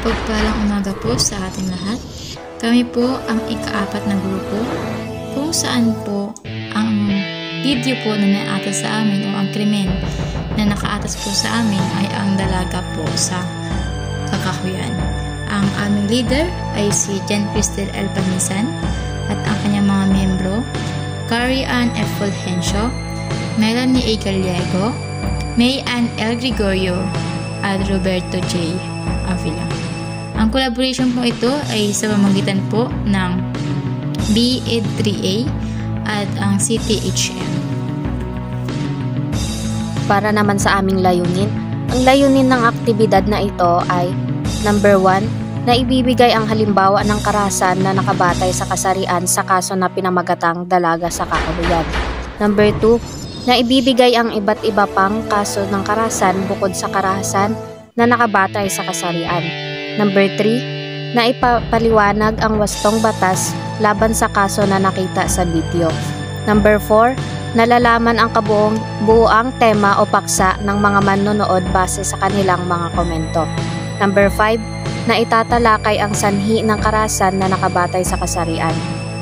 Mapagpalang umaga po sa ating lahat. Kami po ang ika-4 na grupo kung saan po ang video po na naatas sa amin o ang krimen na nakaatas po sa amin ay ang dalaga po sa kakahuyan. Ang aming leader ay si Jan Cristel L. Panisan at ang kanyang mga membro, Carrie Ann F. Fulgencio, Melanie A. Gallego, May Ann L. Gregorio, at Roberto J. Avila. Ang collaboration po ito ay sa pamamagitan po ng BED3A at ang CTHM. Para naman sa aming layunin, ang layunin ng aktibidad na ito ay number 1, na ibibigay ang halimbawa ng karahasan na nakabatay sa kasarian sa kaso na pinamagatang dalaga sa kakahuyan. Number 2, na ibibigay ang iba't iba pang kaso ng karahasan bukod sa karahasan na nakabatay sa kasarian. Number 3, na ipapaliwanag ang wastong batas laban sa kaso na nakita sa video. Number 4, nalalaman ang buoang tema o paksa ng mga manonood base sa kanilang mga komento. Number 5, na itatalakay ang sanhi ng karahasan na nakabatay sa kasarian.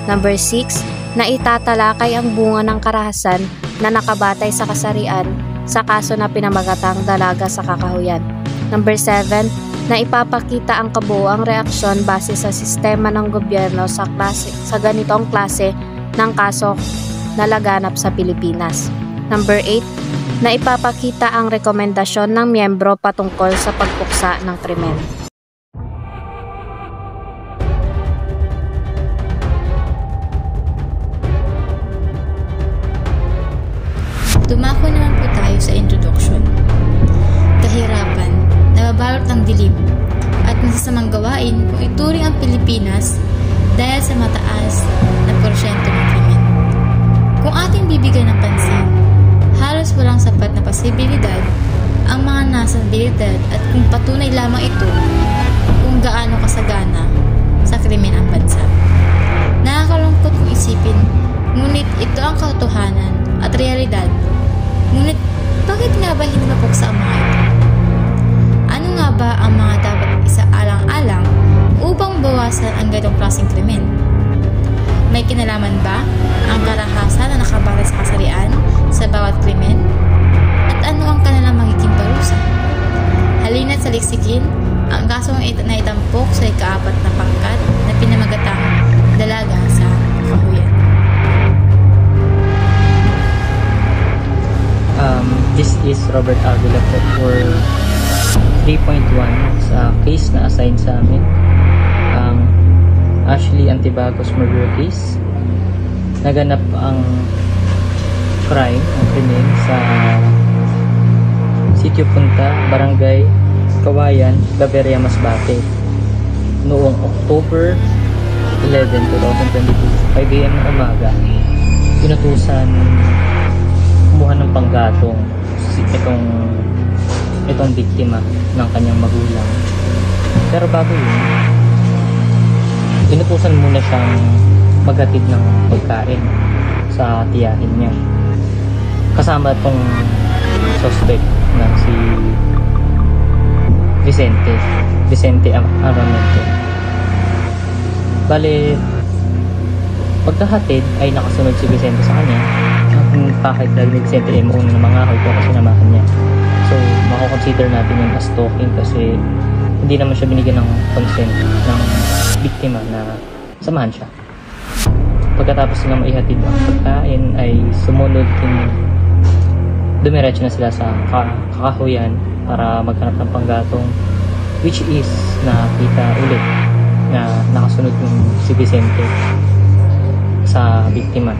Number 6, na itatalakay ang bunga ng karahasan na nakabatay sa kasarian sa kaso na pinamagatang dalaga sa kakahuyan. Number 7, na ipapakita ang kabuoang reaksyon base sa sistema ng gobyerno sa ganitong klase ng kaso na laganap sa Pilipinas. Number 8, na ipapakita ang rekomendasyon ng miyembro patungkol sa pagpuksa ng krimen. Dumako naman po tayo sa introduction. Kahirapan, nababalot ng dilim, at masasamang gawain kung ituring ang Pilipinas dahil sa mataas na porsyento ng krimen. Kung ating bibigyan ng pansin, halos walang sapat na posibilidad ang mga nasa abilidad at kung patunay lamang ito kung gaano kasagana sa krimen ang bansa. Nakakalungkot kung isipin, ngunit ito ang katotohanan at realidad. Ngunit bakit nga ba hindi mapuksa ang mga ito? Ano nga ba ang mga dapat isaalang-alang upang bawasan ang ganitong klaseng krimen? May kinalaman ba ang karahasan na nakabatay sa kasarian sa bawat krimen? At ano ang kanilang magiging parusa? Halina't saliksikin ang kasong na itampok sa ika-4 na pangkat na pinamagatang dalaga sa kakahuyan. This is Robert Avila for 3.1 sa case na assigned sa amin, ang Ashley Antibagos murder case. Naganap ang crime, ang krimen sa Sitio Punta, Barangay Kawayan, Claveria, Masbate noong October 11, 2022, 5 AM ng umaga. Inutusan kumuha ng panggatong itong biktima ng kanyang magulang. Pero bago yun, inutusan muna siyang maghatid ng pagkain sa tiyahin niya. Kasama itong suspect na si Vicente Aramento. Bale, pagkahatid ay nakasunod si Vicente sa kanya. Kahit dahil ni Vicente ay mauna ng mga ko kasi namahan niya. So, mako-consider natin yun as stalking kasi hindi naman siya binigyan ng consent ng biktima na samahan siya. Pagkatapos nilang maihatid ang pagkain ay sumunod dumiretso na sila sa kakahuyan para maghanap ng panggatong, which is nakita ulit na nakasunod yung si Vicente sa biktima.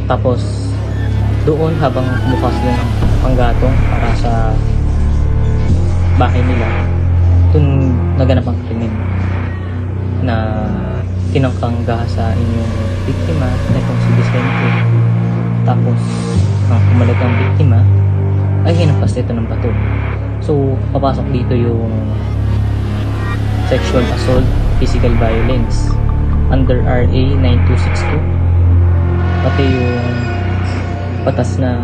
Tapos doon habang kumuha sila ng panggatong para sa bahay nila, doon naganap ang krimen na tinangkang gahasain yung biktima na itong si Vicente. Tapos ang kumalag ang biktima ay hinampas nito ng bato. So papasok dito yung sexual assault, physical violence under RA 9262, pati yung batas na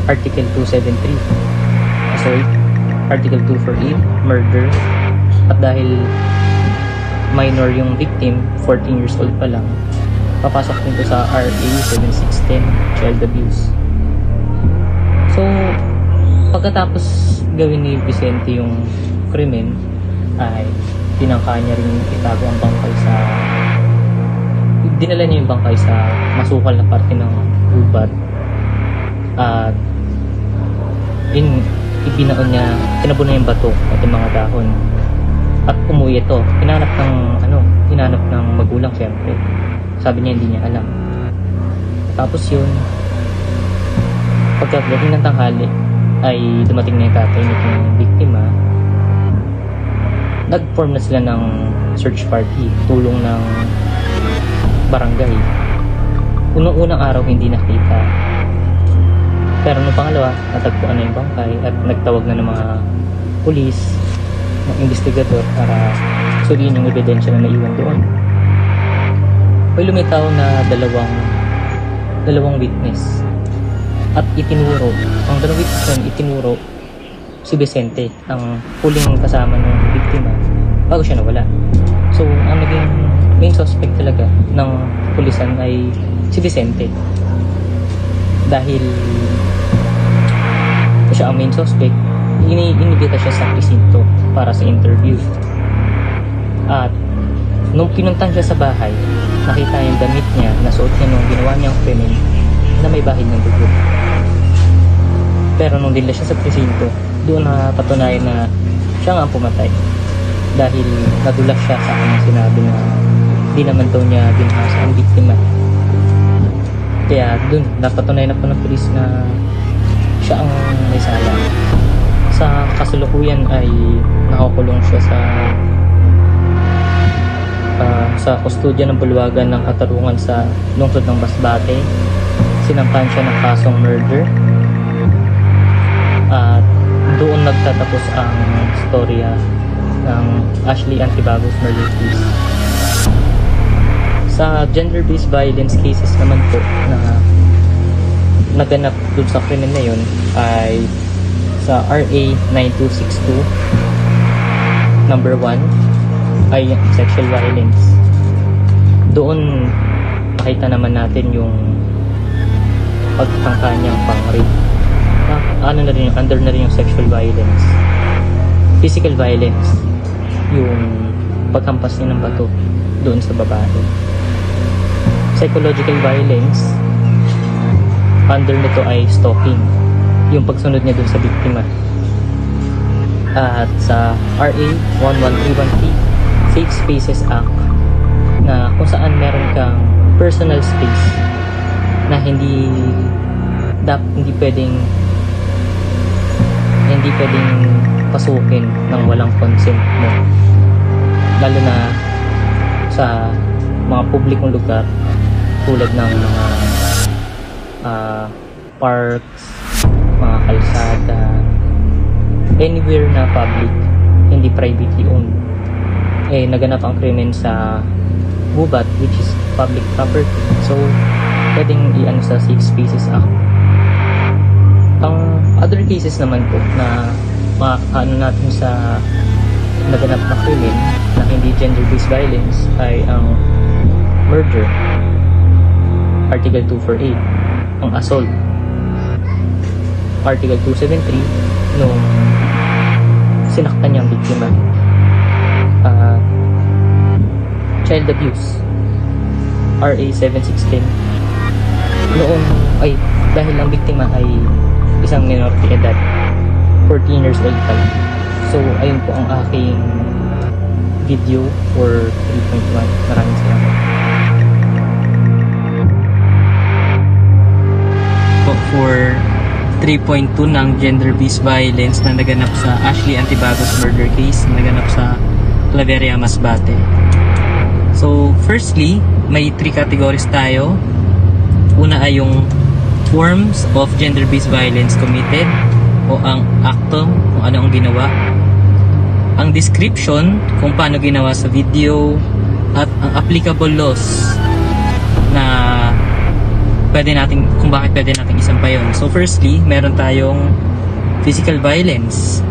Article 273, assault, Article 248, murder. At dahil minor yung victim, 14 years old pa lang, papasok nito sa RA 7610, child abuse. So, pagkatapos gawin ni Vicente yung krimen, ay tinangka niya rin itago ang bangkay sa dinala niya yung bangkay sa masukal na parte ng gubat at ibinaon niya, tinabunan niya yung bato at yung mga dahon at umuwi ito. Hinanap ng magulang syempre. Sabi niya hindi niya alam. Tapos yun, pagkadating ng tanghali ay dumating na yung tatay nitong biktima. Nag-form na sila ng search party, tulong ng barangay. Unang-unang araw hindi nakita. Pero nung pangalawa, natagpuan na yung bangkay at nagtawag na ng mga pulis, ng investigador para suriin yung ebidensya na naiwan doon. May lumitaw na dalawang witness at itinuro, ang dalawang witness nun itinuro si Vicente, ang huling kasama ng biktima bago siya nawala. So ang naging main suspect talaga ng pulisan ay si Vicente, dahil siya ang main suspect. Inibita siya sa presinto para sa interview. At nung pinuntan siya sa bahay, nakita yung damit niya na suot niya nung ginawa niyang krimen na may bahid ng dugo. Pero nung dinala siya sa presinto, doon na patunayan na siya nga ang pumatay, dahil nadulas siya sa kanyang sinabi na di naman daw niya binahasa ang biktima. Kaya doon napatunayan na po ng pulis na siya ang may sala. Sa kasalukuyan ay nakakulong siya sa kustodya ng Bulwagan ng Katarungan sa lungsod ng Masbate. Sinampan siya ng kasong murder at doon nagtatapos ang storya ng Ashley Antibagos murder case. Sa gender-based violence cases naman po na naganap doon sa krimen na yun ay sa RA 9262 number 1 ay sexual violence. Doon makita naman natin yung pagtangka niyang pang-rape. Under na rin yung sexual violence. Physical violence, yung paghampas niya ng bato doon sa babae. Psychological violence, under nito ay stalking, yung pagsunod niya dun sa biktima. At sa RA 11313, Safe Spaces Act, na kung saan meron kang personal space na hindi pwedeng pasukin ng walang consent mo, lalo na sa mga publikong lugar tulad ng mga parks, mga kalsada, anywhere na public, hindi privately owned. Naganap ang krimen sa gubat, which is public property. So, pwedeng sa Safe Spaces Act. Ang other cases naman po na natin sa naganap na krimen na hindi gender-based violence ay ang murder, Article 248, ang assault, Article 273, nung sinaktan niya ang biktima, child abuse, RA 7610, noon ay dahil ang biktima ay isang minority edad, 14 years old pa lang. So ayun po ang aking video for 3.1. Maraming salamat po for 3.2 ng gender-based violence na naganap sa Ashley Antibagos murder case na naganap sa Claveria, Masbate. So firstly, may 3 categories tayo. Una ay yung forms of gender-based violence committed, o ang acto, kung ano ang ginawa, ang description kung paano ginawa sa video, at ang applicable laws na kung bakit pwede natin isampay yun. So firstly, meron tayong physical violence.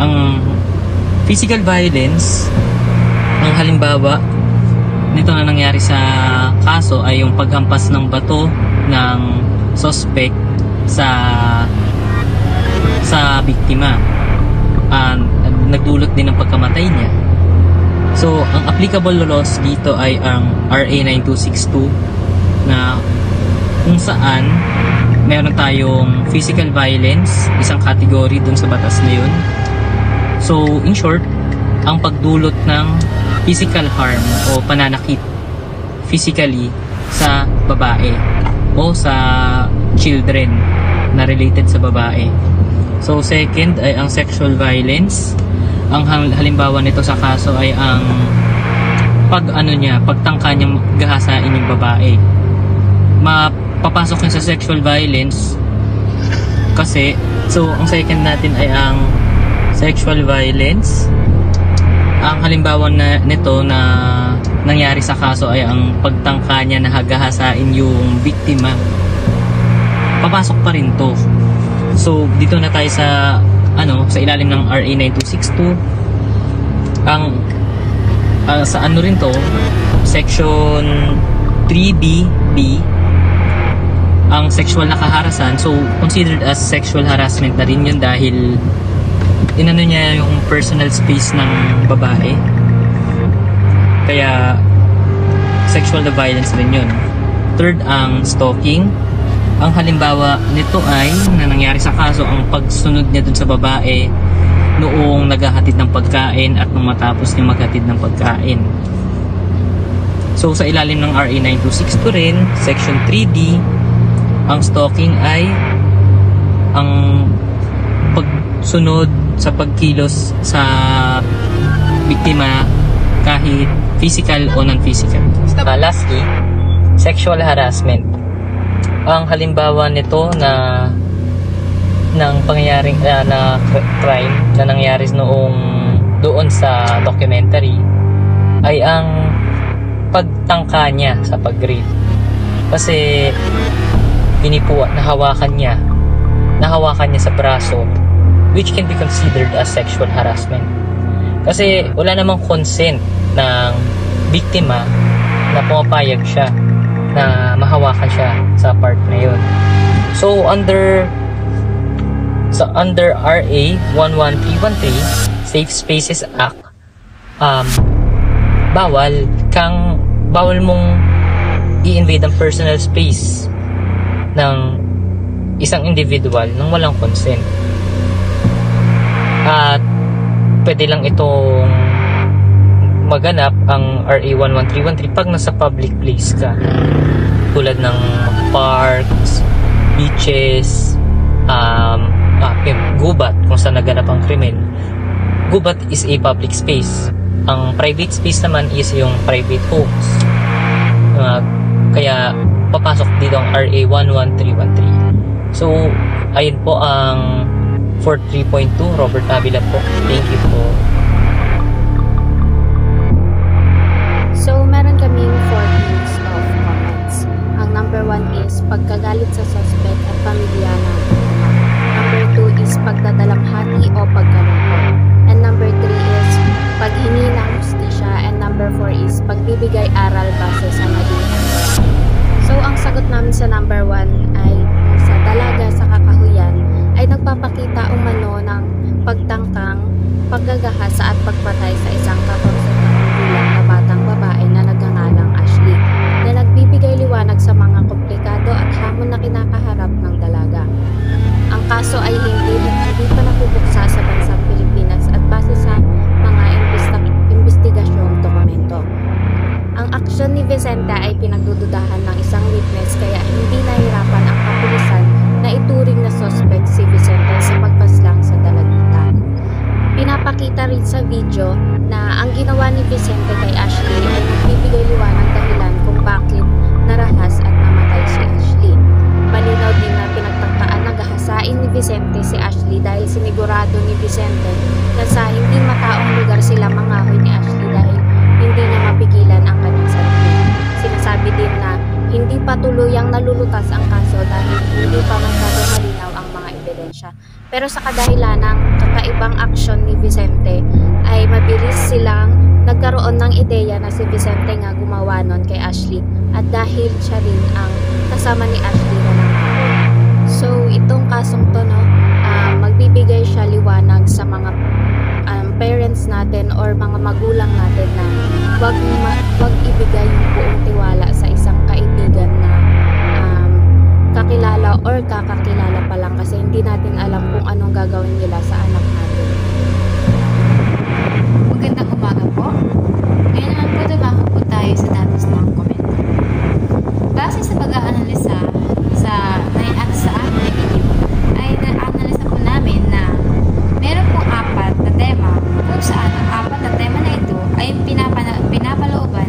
Ang physical violence, ang halimbawa nito na nangyari sa kaso ay yung paghampas ng bato ng suspect sa biktima. Nagdulot din ng pagkamatay niya. So, ang applicable laws dito ay ang RA 9262 na kung saan meron tayong physical violence, isang category dun sa batas na yun. So, in short, ang pagdulot ng physical harm o pananakit physically sa babae o sa children na related sa babae. So, second ay ang sexual violence. Ang halimbawa nito sa kaso ay ang pagtangka niya gahasain yung babae. Mapapasok yun sa sexual violence kasi, so, ang second natin ay ang sexual violence. Ang halimbawa nito na nangyari sa kaso ay ang pagtangka niya na hagahasain yung biktima. Papasok pa rin to. So, dito na tayo sa sa ilalim ng RA 9262. Ang sa rin to, section 3B ang sexual na kaharasan. So, considered as sexual harassment na rin yun dahil niya yung personal space ng babae. Kaya sexual na violence rin yun. Third, ang stalking. Ang halimbawa nito ay na nangyari sa kaso ang pagsunod niya dun sa babae noong naghahatid ng pagkain at nung matapos niya maghatid ng pagkain. So sa ilalim ng RA 9262 rin, section 3D, ang stalking ay ang pagsunod sa pagkilos sa biktima kahit physical o non-physical. Lastly, sexual harassment. Ang halimbawa nito na ng pangyayaring na crime na nangyari doon sa documentary ay ang pagtangka niya sa pag-rape. Kasi nahawakan niya sa braso, which can be considered as sexual harassment. Kasi wala namang consent ng biktima na pumapayag siya na mahawakan siya sa part na yun. So under RA 11313 Safe Spaces Act, bawal mong i-invade ang personal space ng isang individual nang walang consent. At pwede lang itong maganap ang RA 11313 pag nasa public place ka, tulad ng parks, beaches, gubat kung saan naganap ang krimen. Gubat is a public space. Ang private space naman is yung private homes. Kaya papasok dito ang RA 11313. So ayun po ang 43.2. Robert Avila po. Thank you po. So, meron kaming 4 things of comments. Ang number 1 is pagkagalit sa suspect at pamilya ng biktima. Number 2 is pagdadalamhati o pagkalungkot. And number 3 is paghingi ng hustisya. And number 4 is pagbibigay aral base sa naging. So, ang sagot namin sa number 1 ay sa dalaga sa kakahuyan ay nagpapakita umano ng pagtangkang, paggagahasa at pagpatay sa isang 14 taong gulang na batang babae na nagngangalang Ashley, na nagbibigay liwanag sa mga komplikado at hamon na kinakaharap ng dalaga. Ang kaso ay hindi pa napubuksa sa bansang Pilipinas at base sa mga investigasyong dokumento. Ang aksyon ni Vicente ay pinagdududahan ng isang witness kaya hindi nahirapan ang kapulisan na ituring na suspect si Vicente sa pagpaslang sa dalagita. Pinapakita rin sa video na ang ginawa ni Vicente kay Ashley ay nagbibigay liwanag dahilan kung bakit narahas at namatay si Ashley. Malinaw din na pinagtangkaan na gahasain ni Vicente si Ashley dahil sinigurado ni Vicente na sa hindi mataong lugar sila mangahoy ni Ashley dahil hindi niya mapigilan ang kanyang sarili. Sinasabi din na hindi pa tuluyang nalulutas ang kaso dahil hindi pa masyado malinaw ang mga ebidensya. Pero sa kadahilan ng kakaibang aksyon ni ideya na si Vicente nga gumawa nun kay Ashley at dahil siya rin ang kasama ni Ashley na nangahaw. So itong kasong to magbibigay siya liwanag sa mga parents natin or mga magulang natin na wag ibigay yung buong tiwala sa isang kaibigan na kakilala or kakakilala pa lang kasi hindi natin alam kung anong gagawin nila sa anak natin. Magandang umaga po. Ngayon naman po dumako po tayo sa datos ng komento. Base sa pag-aanalisa sa ating video, ay na-analisa po namin na meron pong 4 na tema kung saan ang 4 na tema na ito ay pinapalooban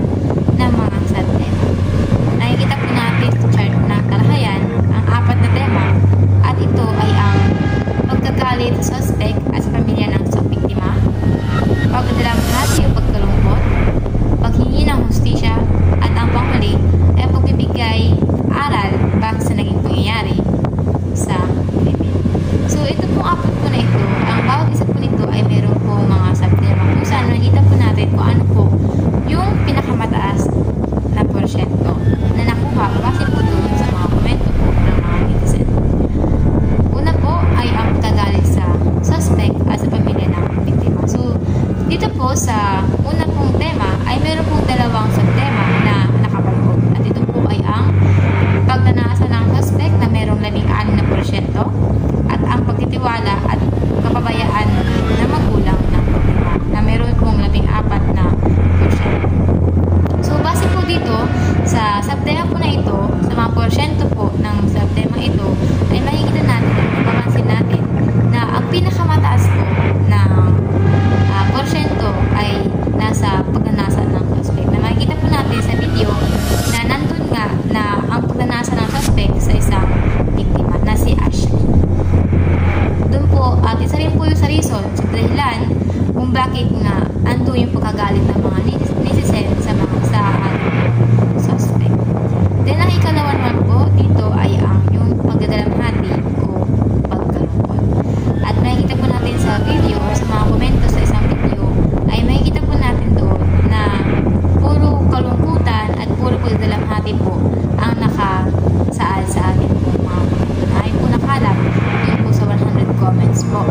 ng mga sub-tema. Nakikita po natin sa chart ng kalahayan ang 4 na tema at ito ay ang pagkagalit sa suspect at sa pamilya ng biktima, pagdadalamhati o pagkalungkot, paghingi ng hustisya, at ang panghuli ay pagbibigay aral base sa naging pangyayari sa krimen. So ito pong 4 po na ito, ang bawat isa po nito ay meron po mga subtema kung saan nakikita po natin kung ano po yung pinakamataas na porsyento na nakuha base po doon sa mga komento po ng mga netizen. Una po ay ang pagkagalit sa suspect at sa pamilya ng biktima. So dito po sa una pong tema ay meron pong 2 subtema na nakapaloob at ito po ay ang pagnanasa ng suspect na merong 16% at ang pagtitiwala at kapabayaan na magulang ng biktima na meron pong 14%. So base po dito sa subtema po na ito, sa mga porsyento po ng subtema ito ay makikita natin at mapapansin natin na ang pinakamataas po ng porsyento ay nasa pagnanasa ng suspect. Na makikita po natin sa video na nandun nga na ang pagnanasa ng suspect sa isang biktima na si Ashley. Doon po, at isa rin po yung sa reason, sa dahilan kung bakit nga ando yung pagkagalit ng mga netizen sa ating suspect. Then ang ikalawa naman po dito ay ang yung pagdadalamhati o pagkalungkot. At makikita po natin sa video or sa mga komento sa isang video ay makikita po natin doon na puro kalungkutan at puro pagdadalamhati po ang nakasaad sa ating po mga komento. Ay po nakalap doon po sa 100 comments po.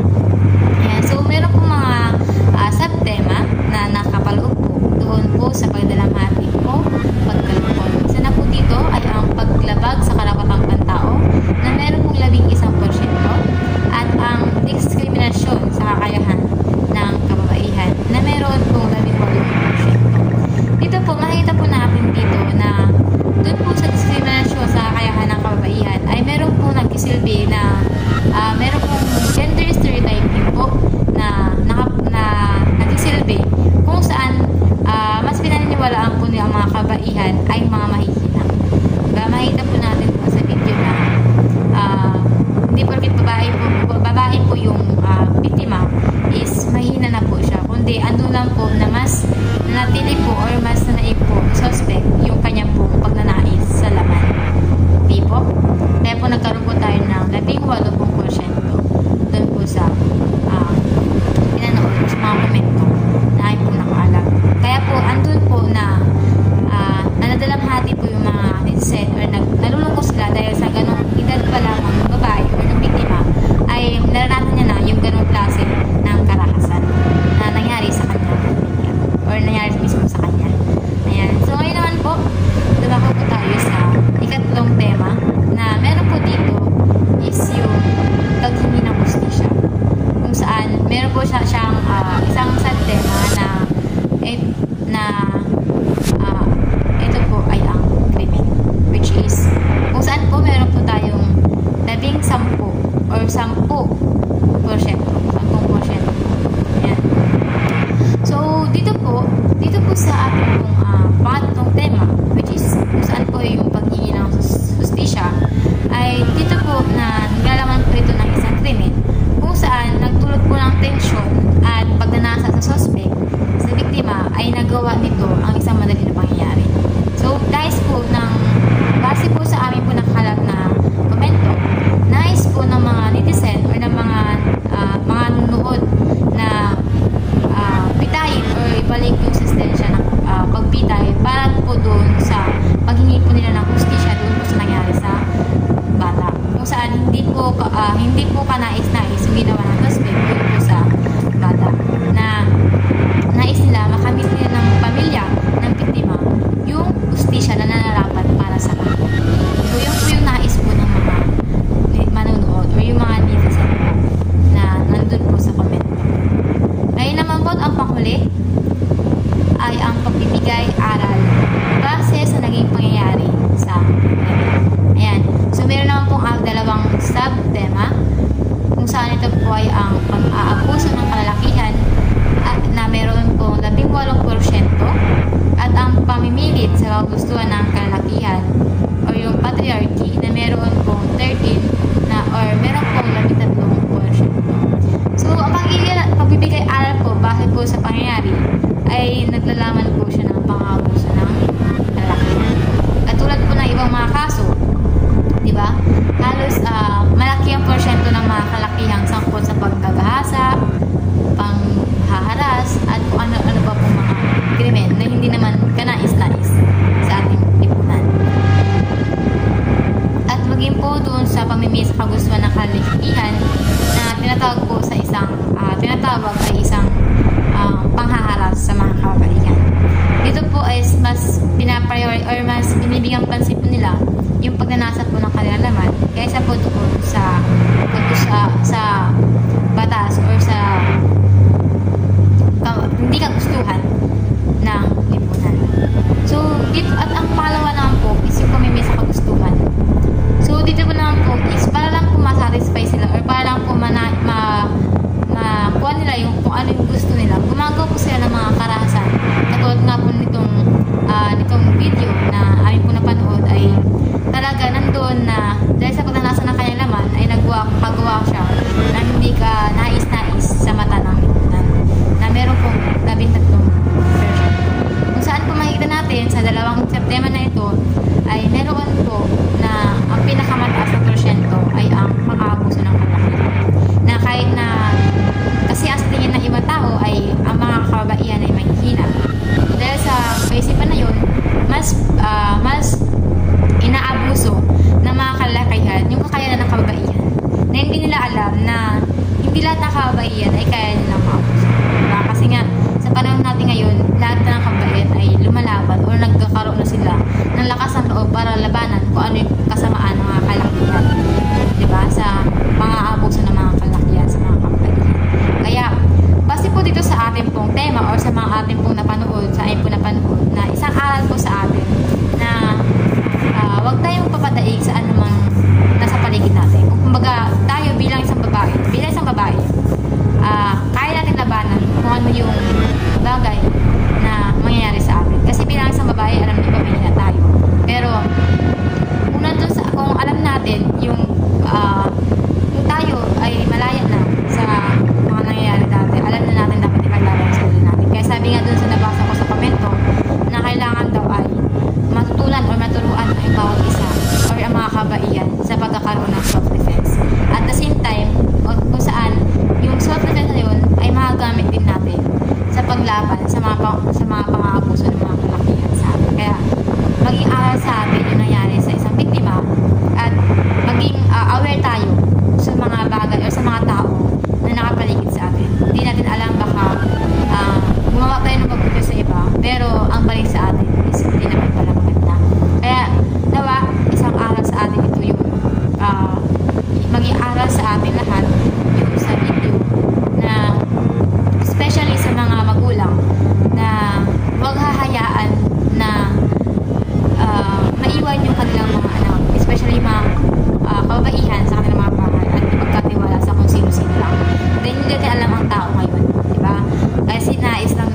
Ayan, so meron po mga subtema na nakapaloob po doon po sa pagdalamhati o pagkalungkot. Isa na po dito ay ang paglabag sa karapatang pantao na meron pong 11% at ang diskriminasyon sa kakayahan ng kababaihan na meron pong 18%. Dito po, makikita po natin dito na doon po sa diskriminasyon sa kakayahan ng kababaihan ay meron pong nagsisilbi na meron pong gender stereotyping po na nagsisilbi kung saan mas pinaniniwalaan po niya ang mga kabaihan ay mga mahihina. Diba? Makikita po natin po sa video na hindi porket babae po yung biktima is mahina na po siya, kundi ando lang po na mas nanatili po or mas nanaig po suspect yung kanya po pagnanais sa laman. Di po? Kaya po nagkaroon po tayo ng 18% doon po sa pinanood sa mga komento na ay po nakaalam. Kaya po andun po na nanadalamhati po yung mga netizen or nalulungkot sila dahil sa ganong edad pa lamang ng babae or ng biktima ay naranasan niya na yung ganong klase ng karahasan na nangyari sa kanya or nangyari mismo sa kanya. Ayan. So ngayon naman po, dumako po tayo sa ikatlong tema na meron po dito is yung paghingi ng hustisya. Kung saan meron po siyang isang subtema na ito po ay ang krimen, which is kung saan po meron po tayong 10% or 10%. Ayan. So dito po sa ating pong pangatlong tema, which is kung saan po yung paghingi ng hustisya, ay dito po na naglalaman po ito ng isang krimen kung saan nagdulot po ng tensyon at pagnanasa sa suspect sa biktima ay nagawa nito ang isang madali na pangyayari. So guys po, base po sa amin po nakalat na komento, nais po ng mga netizen or ng mga nanonood na bitayin or ibalik yung sistensya ng huli ay ang pagbibigay aral base sa naging pangyayari sa krimen. Ayan. So, meron naman pong dalawang sub-tema kung saan ito po ay ang pang-aabuso ng kalalakihan at na meron pong 18% at ang pamimilit sa kagustuhan ng kalalakihan o yung patriarchy na meron pong 13 na or meron pong 13%. So, ang pagbibigay aral po base po sa pangyayari ay naglalaman po siya ng pang-aabuso ng kalalakihan. At tulad po ng ibang mga kaso, di ba? Halos malaki ang porsyento ng mga kalakihang sangkot sa paggagahasa, panghaharas, at kung ano-ano pa pong mga krimen na hindi naman kanais-nais sa ating lipunan. At maging po doon sa pamimili sa kagustuhan ng kalalakihan na tinatawag po sa isang panghaharas sa mga kababaihan. Dito po ay mas pinapriority or mas binibigyang pansin po nila yung pagnanasa po ng kanilang laman kaysa po doon sa batas or sa hindi kagustuhan ng lipunan. So, dito, at ang pangalawa naman po is yung pamimili sa kagustuhan. So, dito po naman po is para lang po masatisfy sila or para lang po makuha nila yung kung ano yung gusto nila. Gumagawa po sila ng mga karahasan. Katulad nga po nitong video na amin po napanood ay talaga nandoon na dahil sa pagnanasa ng kanyang laman ay nagpagawa siya na hindi ka nais-nais sa mata ng lipunan na meron pong 13%. Kung saan po makikita natin sa dalawang tema na ito ay meron po na ang pinakamataas na porsyento ay ang pang-aabuso ng kalalakihan. Na kahit na kasi ang tingin ng ibang tao ay ang mga kababaihan ay mahihina. Dahil sa kaisipan na yun, mas inaabuso ng mga kalalakihan yung kakayanan ng kababaihan. Na hindi nila alam na hindi lahat ng kababaihan ay kaya nilang maabuso. Diba? Kasi nga, sa panahon natin ngayon, lahat ng kababaihan ay lumalaban o nagkakaroon na sila ng lakas ng loob para labanan kung ano yung kasamaan ng mga kalalakihan. Diba? Sa mga abuso ng mga kalalakihan sa mga kababaihan. Kaya, base po dito sa ating pong tema or sa mga ating pong napanood, sa ating pong napanood, na isang aral po sa atin na huwag tayong papadaig sa anumang nasa paligid natin. Kung kumbaga, tayo bilang isang babae, kaya natin labanan kung ano yung bagay na mangyayari sa atin. Kasi bilang isang babae, alam niyo, pamilya tayo. Pero, kung alam natin yung kung tayo ay malaya na sa mga nangyayari dati, alam na natin dapat ipaglaban sa sarili natin. Kaya sabi nga dun sa nabasa ko sa komento na kailangan daw ay matutunan o maturuan ang bawat isa or ang mga kabaihan sa pagkakaroon ng self-defense. At the same time, kung saan yung self-defense na yun ay magagamit din natin sa paglaban sa mga pang-aabuso ng mga kalakihan sa atin. Kaya maging aral sa atin yung nangyari sa isang biktima at maging aware tayo sa mga bagay o sa mga tao na nakapaligid sa atin. Hindi natin alam, baka gumawa tayo ng pagbuti sa iba, pero ang balik sa atin is hindi naman pala maganda. Kaya nawa, isang aral sa atin ito yung maging aral sa atin lahat yung sa video na especially sa mga magulang na huwag hahayaan na maiwan yung kanilang mga anak, especially mga kababaihan sa kanilang mga bahay at ipagkatiwala sa kung sino-sino lang. Dahil hindi natin alam ang tao ngayon, di ba? Kasi nais lang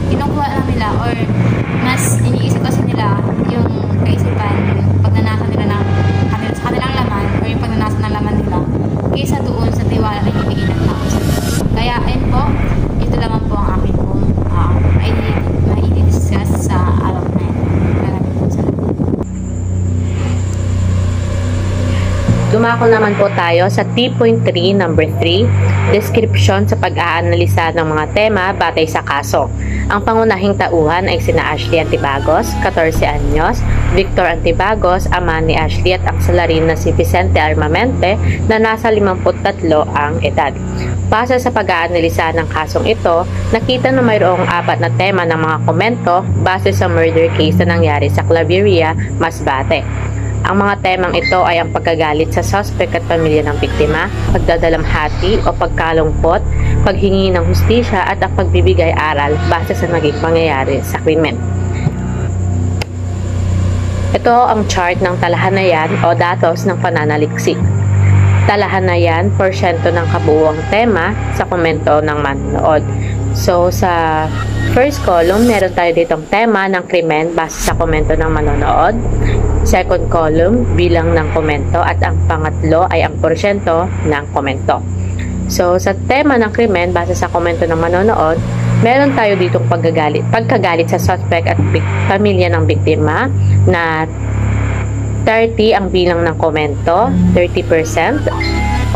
kinukuha lang nila or mas iniisip kasi nila yung kaisipan, yung pagnanasa nila sa kanilang laman or yung pagnanasa ng laman nila kaysa doon sa tiwala na ibigay ng tao. Kaya ayun po, ito lamang po ang akin pong i-discuss sa araw na ito. Maraming po salamat. Dumako naman po tayo sa T.3 number 3, description sa pag-aanalisa ng mga tema batay sa kaso. Ang pangunahing tauhan ay sina Ashley Antibagos, 14 anyos, Victor Antibagos, ama ni Ashley at aksalarin na si Vicente Armamente na nasa 53 ang edad. Base sa pag-aanalisa ng kasong ito, nakita na mayroong 4 na tema ng mga komento base sa murder case na nangyari sa Claveria, Masbate. Ang mga temang ito ay ang pagkagalit sa suspect at pamilya ng biktima, pagdadalamhati o pagkalungkot, paghingi ng hustisya at ang pagbibigay aral base sa naging pangyayari sa krimen. Ito ang chart ng talahanayan o datos ng pananaliksik. Talahanayan, porsyento ng kabuuang tema sa komento ng manonood. So, sa first column, meron tayo ditong tema ng krimen base sa komento ng manonood. Second column, bilang ng komento. At ang pangatlo ay ang porsyento ng komento. So, sa tema ng krimen base sa komento ng manonood, meron tayo ditong pagkagalit sa suspect at pamilya ng biktima na 30 ang bilang ng komento, 30%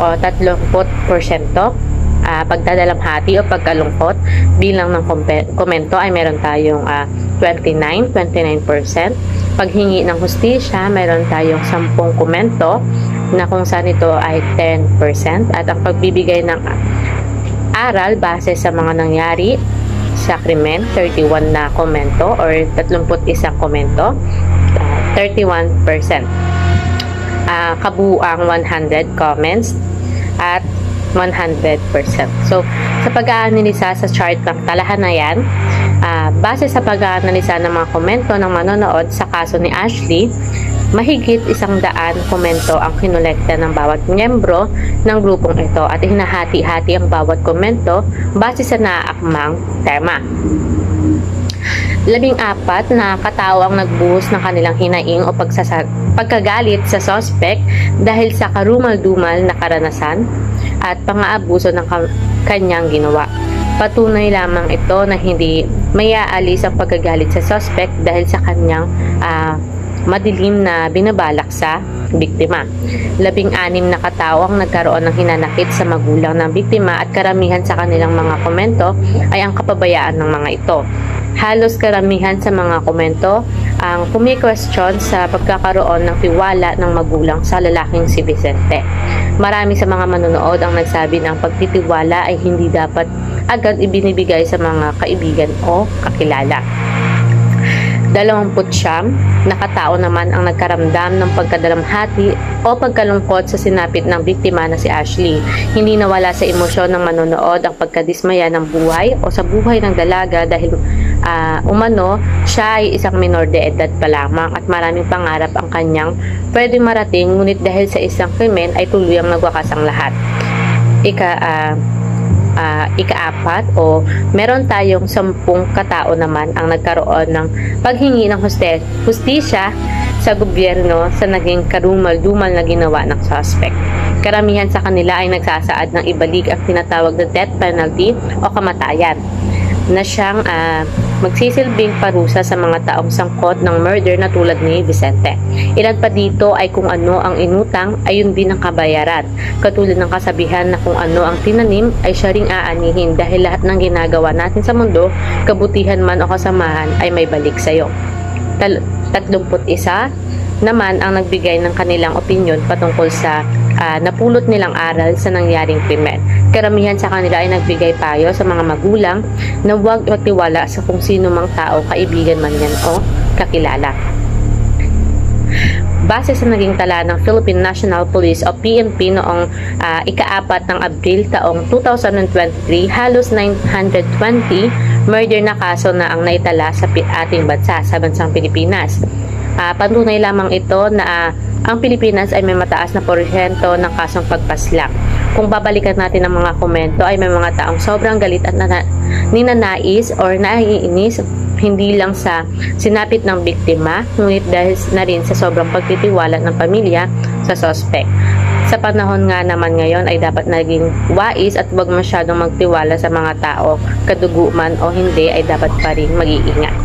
o 30%. Pagdadalamhati o pagkalungkot bilang ng komento ay meron tayong 29%. Paghingi ng hustisya, meron tayong 10 komento na kung saan ito ay 10%. At ang pagbibigay ng aral base sa mga nangyari sa krimen, 31 na komento or 31 komento, 31%. Kabuuang 100 comments at 100%. So, sa pag-aanalisa sa chart ng talahanayan, base sa pag-aanalisa ng mga komento ng manonood sa kaso ni Ashley, mahigit 100 komento ang kinolekta ng bawat miyembro ng grupong ito at hinahati-hati ang bawat komento base sa naaakmang tema. 14 na katao ang nagbuhos ng kanilang hinaing o pagkagalit sa suspect dahil sa karumal-dumal na karanasan at pang-aabuso ng kanyang ginawa. Patunay lamang ito na hindi mayaalis ang pagkagalit sa suspect dahil sa kanyang madilim na binabalak sa biktima. 16 na katao ang nagkaroon ng hinanakit sa magulang ng biktima at karamihan sa kanilang mga komento ay ang kapabayaan ng mga ito. Halos karamihan sa mga komento ang kumi-question sa pagkakaroon ng tiwala ng magulang sa lalaking si Vicente. Marami sa mga manonood ang nagsabi na ang pagtitiwala ay hindi dapat agad ibinibigay sa mga kaibigan o kakilala. 29 na katao naman ang nagkaramdam ng pagkadalamhati o pagkalungkot sa sinapit ng biktima na si Ashley. Hindi nawala sa emosyon ng manonood ang pagkadismaya ng buhay o sa buhay ng dalaga dahil umano siya ay isang minor de edad pa lamang at maraming pangarap ang kanyang pwedeng marating, ngunit dahil sa isang krimen ay tuluyang nagwakas ang lahat. Ika-4 o meron tayong 10 katao naman ang nagkaroon ng paghingi ng hustisya sa gobyerno sa naging karumal-dumal na ginawa ng suspect. Karamihan sa kanila ay nagsasaad ng ibalik ang tinatawag na death penalty o kamatayan na siyang magsisilbing parusa sa mga taong sangkot ng murder na tulad ni Vicente. Ilan pa dito ay kung ano ang inutang, ayun din ang kabayaran. Katulad ng kasabihan na kung ano ang tinanim ay siya ring aanihin dahil lahat ng ginagawa natin sa mundo, kabutihan man o kasamahan ay may balik sa'yo. 31 naman ang nagbigay ng kanilang opinyon patungkol sa napulot nilang aral sa nangyaring krimen. Karamihan sa kanila ay nagbigay payo sa mga magulang na huwag magtiwala sa kung sino mang tao, kaibigan man yan o kakilala. Base sa naging tala ng Philippine National Police o PNP noong ika-4 ng Abril taong 2023, halos 920 murder na kaso na ang naitala sa ating bansa, sa bansang Pilipinas. Patunay lamang ito na ang Pilipinas ay may mataas na porsyento ng kasong pagpaslang. Kung babalikan natin ang mga komento ay may mga taong sobrang galit at ninanais or naiinis hindi lang sa sinapit ng biktima, ngunit dahil na rin sa sobrang pagtitiwala ng pamilya sa suspect. Sa panahon nga naman ngayon ay dapat naging wais at huwag masyadong magtiwala sa mga tao, kadugo man o hindi ay dapat pa rin mag-iingat.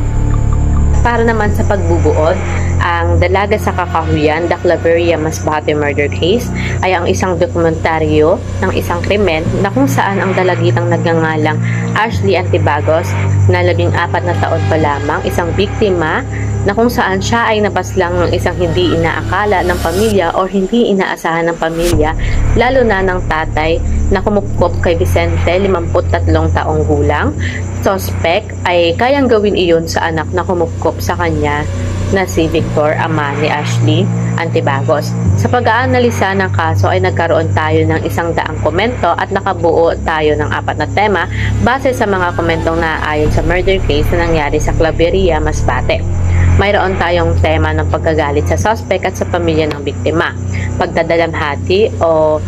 Para naman sa pagbubuod, ang Dalaga sa Kakahuyan, The Claveria Masbate Murder Case ay ang isang dokumentaryo ng isang krimen na kung saan ang dalagitang nagngangalang Ashley Antibagos na 14 na taon pa lamang, isang biktima na kung saan siya ay napaslang ng isang hindi inaakala ng pamilya o hindi inaasahan ng pamilya, lalo na ng tatay na kumupkop kay Vicente, 53 taong gulang. Suspect ay kayang gawin iyon sa anak na kumupkop sa kanya na si Victor, ama ni Ashley, Antibagos. Sa pag-aanalisa ng kaso ay nagkaroon tayo ng 100 komento at nakabuo tayo ng 4 na tema base sa mga komentong naaayon sa murder case na nangyari sa Claveria, Masbate. Mayroon tayong tema ng pagkagalit sa suspect at sa pamilya ng biktima, pagdadalamhati o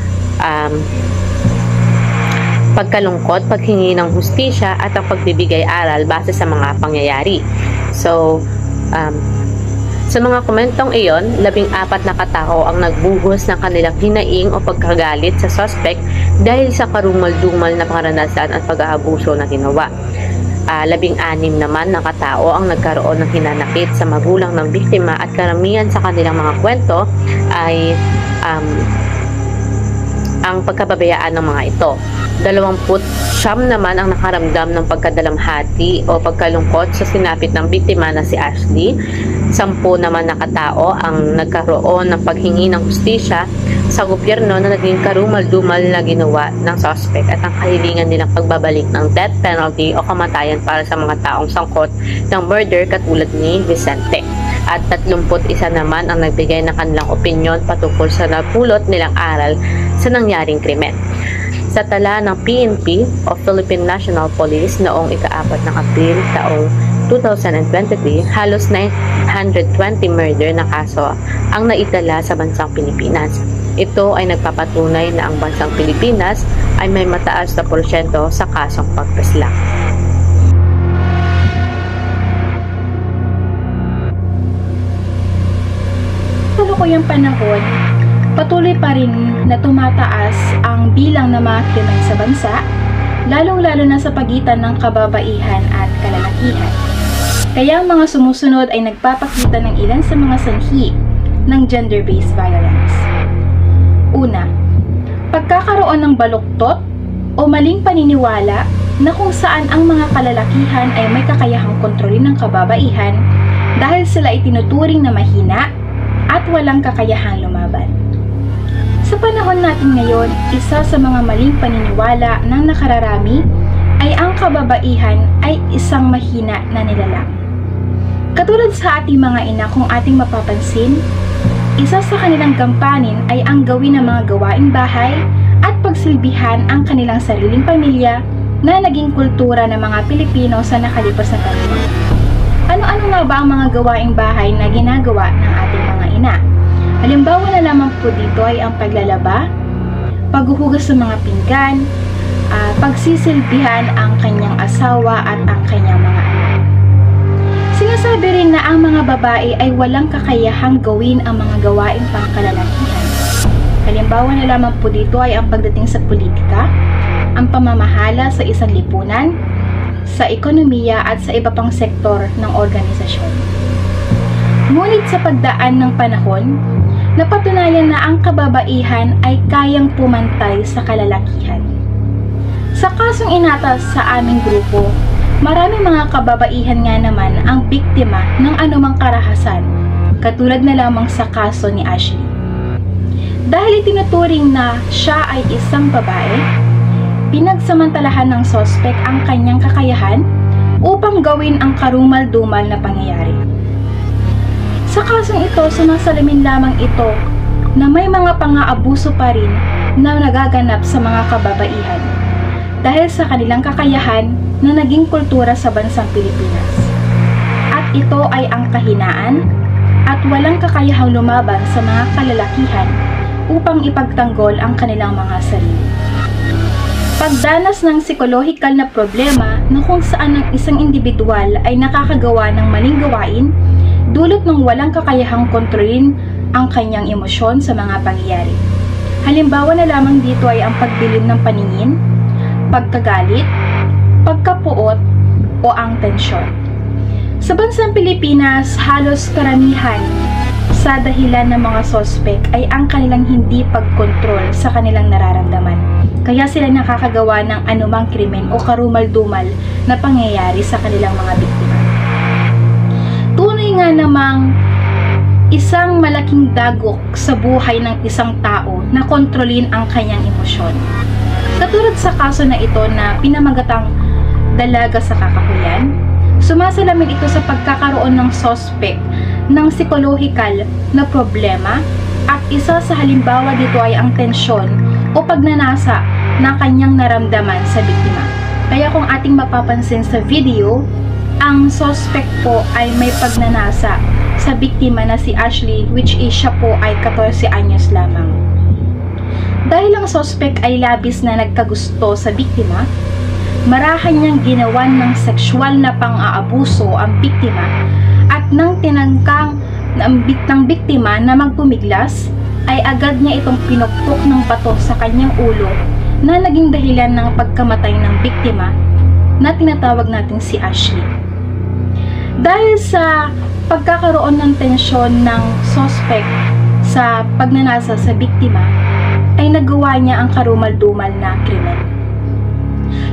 pagkalungkot, paghingi ng hustisya at ang pagbibigay aral base sa mga pangyayari. So, sa mga komentong iyon, 14 na katao ang nagbuhos ng kanilang hinaing o pagkagalit sa suspect dahil sa karumal-dumal na karanasan at pag-aabuso na ginawa. 16 naman na katao ang nagkaroon ng hinanakit sa magulang ng biktima at karamihan sa kanilang mga kwento ay ang pagkababayaan ng mga ito. 29 naman ang nakaramdam ng pagkadalamhati o pagkalungkot sa sinapit ng biktima na si Ashley. 10 naman na katao ang nagkaroon ng paghingi ng hustisya sa gobyerno na naging karumal-dumal na ginawa ng suspect at ang kahilingan nilang pagbabalik ng death penalty o kamatayan para sa mga taong sangkot ng murder katulad ni Vicente. At 31 naman ang nagbigay ng kanilang opinyon patungkol sa napulot nilang aral sa nangyaring krimen. Sa tala ng PNP o Philippine National Police noong ika-4 ng Abril taong 2023, halos 920 murder na kaso ang naitala sa bansang Pilipinas. Ito ay nagpapatunay na ang bansang Pilipinas ay may mataas na porsyento sa kasong pagpaslang. Tulukuyang panahon, patuloy pa rin na tumataas ang bilang ng mga krimen sa bansa, lalong-lalo na sa pagitan ng kababaihan at kalalakihan. Kaya ang mga sumusunod ay nagpapakita ng ilan sa mga sanhi ng gender-based violence. Una, pagkakaroon ng baluktot o maling paniniwala na kung saan ang mga kalalakihan ay may kakayahang kontrolin ng kababaihan dahil sila ay tinuturing na mahina at walang kakayahang lumaban. Sa panahon natin ngayon, isa sa mga maling paniniwala ng nakararami ay ang kababaihan ay isang mahina na nilalang. Katulad sa ating mga ina, kung ating mapapansin, isa sa kanilang gampanin ay ang gawin ng mga gawaing bahay at pagsilbihan ang kanilang sariling pamilya na naging kultura ng mga Pilipino sa nakalipas na panahon. Ano-ano nga ba ang mga gawaing bahay na ginagawa ng ating mga ina? Halimbawa na lamang po dito ay ang paglalaba, paghuhugas ng mga pinggan, pagsisilbihan ang kanyang asawa at ang kanyang mga anak. Sinasabi rin na ang mga babae ay walang kakayahang gawin ang mga gawaing pangkalalakihan. Halimbawa na lamang po dito ay ang pagdating sa politika, ang pamamahala sa isang lipunan, sa ekonomiya at sa iba pang sektor ng organisasyon. Ngunit sa pagdaan ng panahon, napatunayan na ang kababaihan ay kayang pumantay sa kalalakihan. Sa kasong inatas sa aming grupo, marami mga kababaihan nga naman ang biktima ng anumang karahasan, katulad na lamang sa kaso ni Ashley. Dahil itinuturing na siya ay isang babae, pinagsamantalahan ng sospek ang kanyang kakayahan upang gawin ang karumal-dumal na pangyayari. Sa kasong ito, sumasalamin lamang ito na may mga pang-aabuso pa rin na nagaganap sa mga kababaihan dahil sa kanilang kakayahan na naging kultura sa bansang Pilipinas. At ito ay ang kahinaan at walang kakayahang lumaban sa mga kalalakihan upang ipagtanggol ang kanilang mga sarili. Pagdanas ng psikolohikal na problema na kung saan ang isang individual ay nakakagawa ng maling gawain dulot ng walang kakayahang kontrolin ang kanyang emosyon sa mga pangyayari. Halimbawa na lamang dito ay ang pagdilim ng paningin, pagkagalit, pagkapuot o ang tensyon. Sa bansang Pilipinas, halos karamihan sa dahilan ng mga sospek ay ang kanilang hindi pagkontrol sa kanilang nararamdaman. Kaya sila nakakagawa ng anumang krimen o karumal-dumal na pangyayari sa kanilang mga biktima. Tunay nga namang isang malaking dagok sa buhay ng isang tao na kontrolin ang kanyang emosyon. Katulad sa kaso na ito na pinamagatang dalaga sa kakahuyan, sumasalamin ito sa pagkakaroon ng sospek ng psikolohikal na problema at isa sa halimbawa dito ay ang tensyon o pagnanasa na kanyang naramdaman sa biktima. Kaya kung ating mapapansin sa video, ang suspect po ay may pagnanasa sa biktima na si Ashley, which is siya po ay 14 anyos lamang. Dahil ang suspect ay labis na nagkagusto sa biktima, marahan niyang ginawan ng sexual na pang-aabuso ang biktima at nang tinangkang ng biktima na magpumiglas, ay agad niya itong pinukpok ng bato sa kanyang ulo na naging dahilan ng pagkamatay ng biktima na tinatawag natin si Ashley. Dahil sa pagkakaroon ng tensyon ng suspect sa pagnanasa sa biktima, ay nagawa niya ang karumal-dumal na krimen.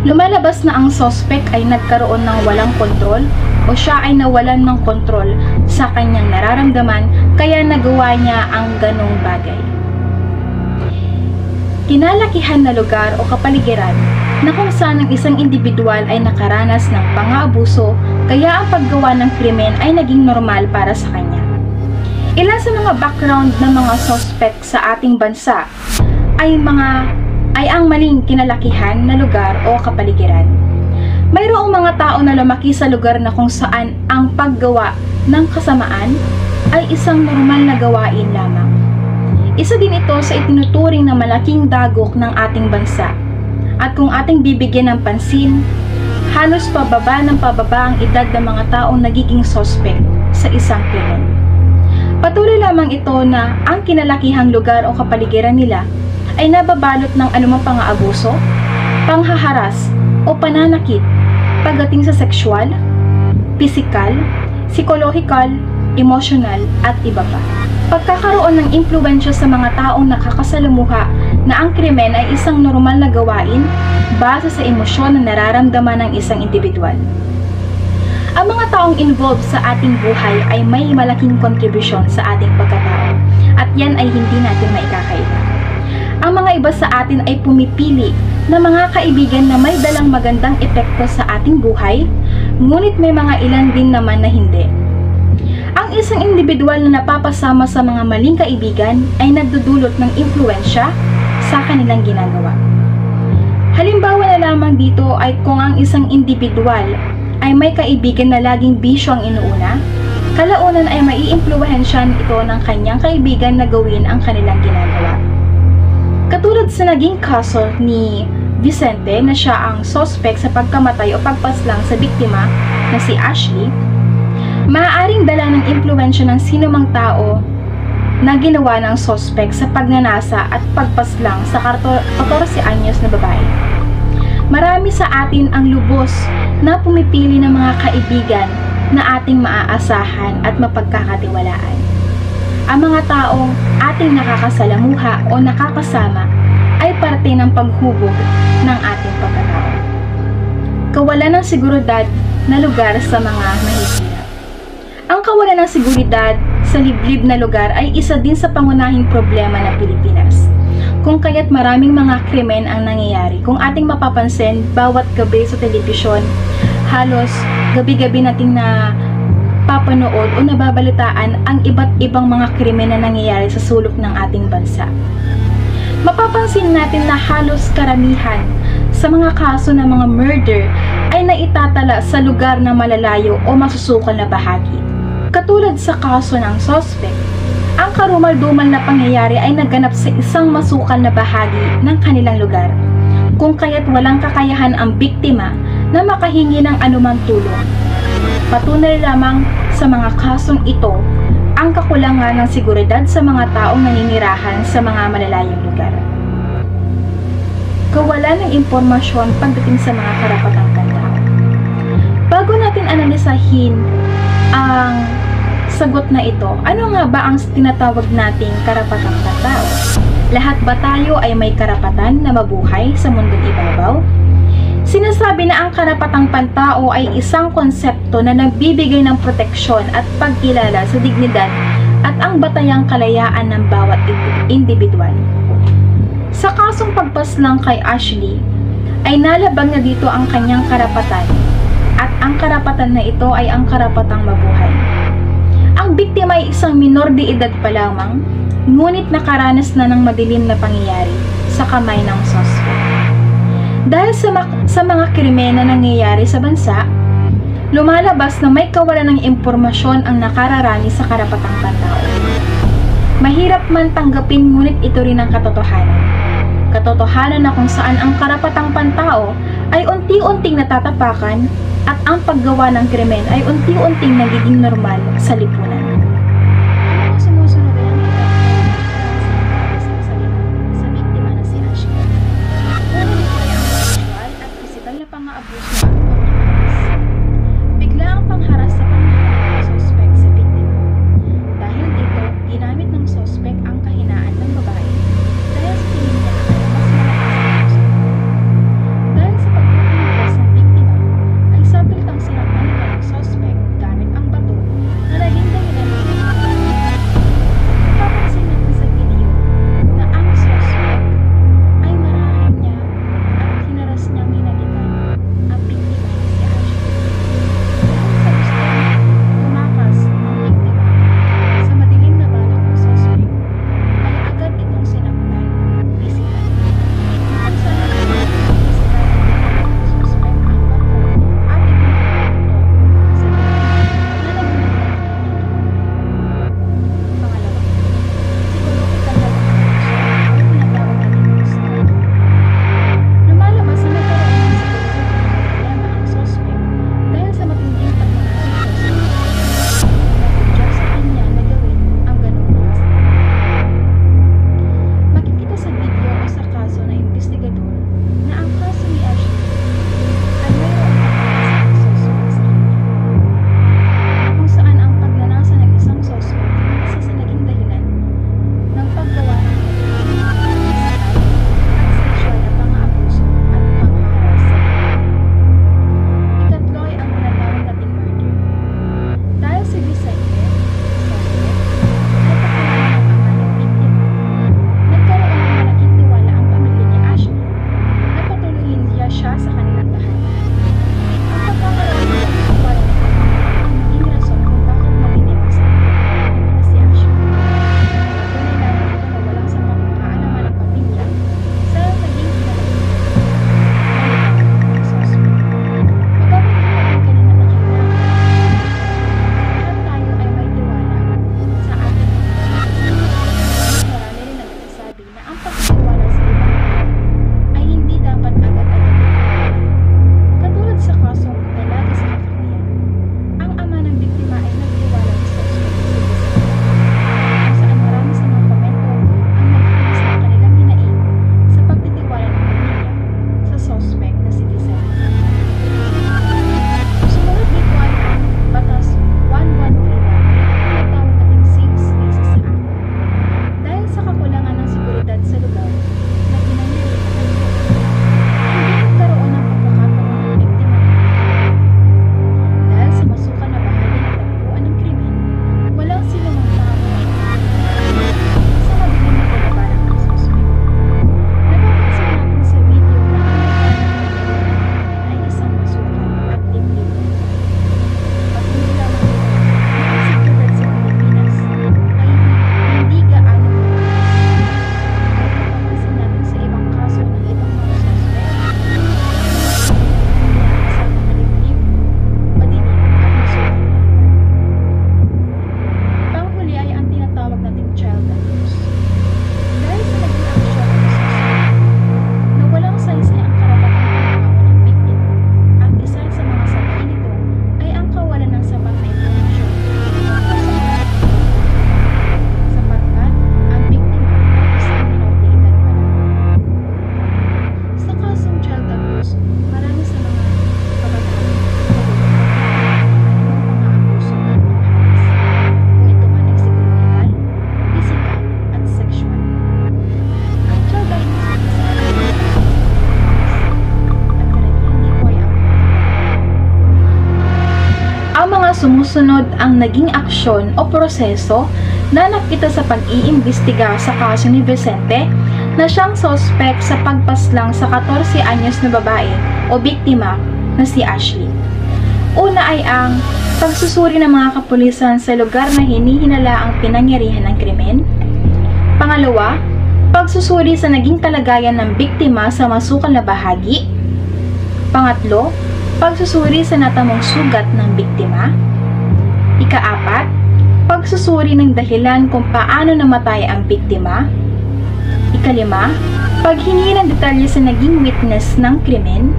Lumalabas na ang suspect ay nagkaroon ng walang kontrol o siya ay nawalan ng kontrol sa kanyang nararamdaman kaya nagawa niya ang ganong bagay. Kinalakihan na lugar o kapaligiran na kung saan ang isang individual ay nakaranas ng pang-aabuso kaya ang paggawa ng krimen ay naging normal para sa kanya. Ilan sa mga background ng mga suspect sa ating bansa ay ang maling kinalakihan na lugar o kapaligiran. Mayroong mga tao na lumaki sa lugar na kung saan ang paggawa ng kasamaan ay isang normal na gawain lamang. Isa din ito sa itinuturing na malaking dagok ng ating bansa. At kung ating bibigyan ng pansin, halos pababa ang edad ng mga taong nagiging suspect sa isang krimen. Patuloy lamang ito na ang kinalakihang lugar o kapaligiran nila ay nababalot ng anumang pang-aabuso, panghaharas o pananakit pagdating sa sexual, pisikal, psikolohikal, emosyonal at iba pa. Pagkakaroon ng impluwensya sa mga taong nakakasalamuha na ang krimen ay isang normal na gawain base sa emosyon na nararamdaman ng isang individual. Ang mga taong involved sa ating buhay ay may malaking kontribusyon sa ating pagkatao at yan ay hindi natin maikakaila. Ang mga iba sa atin ay pumipili na mga kaibigan na may dalang magandang epekto sa ating buhay, ngunit may mga ilan din naman na hindi. Ang isang individual na napapasama sa mga maling kaibigan ay nagdudulot ng impluwensya sa kanilang ginagawa. Halimbawa na lamang dito ay kung ang isang individual ay may kaibigan na laging bisyo ang inuuna, kalaunan ay maiimpluwensyahan ito ng kanyang kaibigan na gawin ang kanilang ginagawa. Katulad sa naging kaso ni Vicente na siya ang suspect sa pagkamatay o pagpaslang sa biktima na si Ashley, maaaring dala ng impluwensya ng sinumang tao na ginawa ng suspect sa pagnanasa at pagpaslang sa 14 anyos na babae. Marami sa atin ang lubos na pumipili ng mga kaibigan na ating maaasahan at mapagkakatiwalaan. Ang mga taong ating nakakasalamuha o nakakasama ay parte ng paghubog ng ating pagkatao. Kawalan ng seguridad na lugar sa mga mahihirap. Ang kawalan ng seguridad sa liblib na lugar ay isa din sa pangunahing problema ng Pilipinas. Kung kaya't maraming mga krimen ang nangyayari. Kung ating mapapansin, bawat gabi sa telebisyon, halos gabi-gabi nating na papanood o nababalitaan ang iba't ibang mga krimen na nangyayari sa sulok ng ating bansa. Mapapansin natin na halos karamihan sa mga kaso ng mga murder ay naitatala sa lugar na malalayo o masusukal na bahagi. Katulad sa kaso ng suspect, ang karumal-dumal na pangyayari ay naganap sa isang masukal na bahagi ng kanilang lugar, kung kaya't walang kakayahan ang biktima na makahingi ng anumang tulong. Patunay lamang sa mga kasong ito ang kakulangan ng seguridad sa mga taong naninirahan sa mga malalayong lugar. Kawalan ng impormasyon pagdating sa mga karapatang pantao. Bago natin analisahin ang sagot na ito, ano nga ba ang tinatawag nating karapatang pantao? Lahat ba tayo ay may karapatan na mabuhay sa mundong ibabaw? Sinasabi na ang karapatang pantao ay isang konsepto na nagbibigay ng proteksyon at pagkilala sa dignidad at ang batayang kalayaan ng bawat individual. Sa kasong pagpaslang kay Ashley, ay nalabag na dito ang kanyang karapatan at ang karapatan na ito ay ang karapatang mabuhay. Ang ang biktima ay isang minor de edad pa lamang, ngunit nakaranas na ng madilim na pangyayari sa kamay ng suspect. Dahil sa mga krimen na nangyayari sa bansa, lumalabas na may kawalan ng impormasyon ang nakararani sa karapatang pantao. Mahirap man tanggapin, ngunit ito rin ang katotohanan. Katotohanan na kung saan ang karapatang pantao ay unti-unting natatapakan at ang paggawa ng krimen ay unti-unting nagiging normal sa lipunan. Ano ang sumusunod ay ang sa biktima na si Ashley. Ngunit ito ay ang sexual at physical na pang-aabuso at pangharas. Bigla ang pangharas sa pamamagitan ng suspect sa biktima. Dahil dito, ginamit ng suspect ang kahinaan ng babae dahil sa tingin niya ay mas malakas ang puso. Dahil sa pagpapanigas ng biktima, ay sapilitang sinaktan nito ng suspect gamit ang bato na naging dahilan ng pagkakas. Napapansin natin sa video na ang suspect ay marahin niya at hinaras niyang hinalikan ang biktima na si Ashley. Dahil sa gusto niya tumakas ang biktima sa madilim na balak ng suspect, ay agad itong sinaktan physical. Kung saan ay physical ng suspect ang bato at ipinagpapito sa biktima na nagmumula. Pangalawa, psychological na pang-abuso o tinatawag natin physical. Lumalabas na nagkaroon ng psychological na problema ang suspect dahil sa matinding pagmamahal ng suspect. Nagtutyak sa kanya na gawin ang ganong klase. Makikita sa video o sa kaso na investigador na ang kaso ni Ashley ay mayroong pagkakasa ng suspect sa kanya. Kung saan ang pagnanasa ng isang suspect ay isa sa naging dahilan ng paggawa ng physical at sexual na pang-aabuso at pangharas sa biktima. Ikatlo ay ang tinatawag nating murder. Dahil si Vicente, suspect, ay kakilala ng ama ng biktima, nagkaroon ng malaking tiwala ang pamilya ni Ashley na patuloyin siya sa kanilang tahanan. Ang pagkakaroon ng tiwala ng pamilya ang naging rason kung bakit matiniwag sa biktima na si Ashley. Tunay lamang ito na walang sapat na kaalaman ng pamilya sa naging kinalaman ng suspect. Mababalik natin kanina na kailangan lahat tayo ay may tiwala sa ating mga Ngunit marami rin ang nagsasabi na ang pagtitiwala sa ibang tao ay hindi dapat agad-agad ipagpapala. Katulad sa kasong dalaga sa katangian, ang ama ng biktima ay nagtiwala sa suspect na si Vicente, kung saan marami sa mga komento ang nagpulis ng kanilang hinaing sa pagtitiwala ng pamilya sa suspect na si Vicente. Sumunod dito ay ang Batas 113 na tinatawag nating Safe Spaces Act. Dahil sa kakulangan ng seguridad sa lugar na pinangyarihan, hindi nagkaroon ng pagkakataon ng biktima ng krimen. Dahil sa masukal na bahagi ng tagpuan ng krimen, walang sinumang tao sa madilim na pagbabalak ng suspect. Napapansin natin sa video na ang lugar na pinangyarihan ay isang masukal at liblib. At hindi lamang ito, na ang seguridad sa Pilipinas ay hindi gaano mataas. Ay napapansin natin sa ibang kaso ng ibang mga suspect na sa maliblib, madilim at masukal na lugar. Panghuli ay ang tinatawag nating child abuse. Dahil sa naging aksyon ng suspect na walang saysay ang karapatang pangako ng biktima at isa sa mga sanhi nito ay ang kawalan ng sapat na impormasyon tungkol sa mga biktima, sapagkat ang biktima ay isang minor de edad pa lamang. Sa kasong child abuse, marami sa mga kabataan na pang-aabuso at pangharas, kung ito man ay psikologikal, physical, at sexual. Ang child abuse ay isa sa mga at karamihan dito ay ang ang mga sumusunod ang naging aksyon o proseso na nakita sa pag-iimbestiga sa kaso ni Vicente na siyang suspect sa pagpaslang sa 14 anyos na babae o biktima na si Ashley. Una ay ang pagsusuri ng mga kapulisan sa lugar na hinihinala ang pinangyarihan ng krimen. Pangalawa, pagsusuri sa naging kalagayan ng biktima sa masukal na bahagi. Pangatlo, pagsusuri sa natamong sugat ng biktima. Ikaapat, pagsusuri ng dahilan kung paano namatay ang biktima. Ikalima, paghingi ng detalye sa naging witness ng krimen.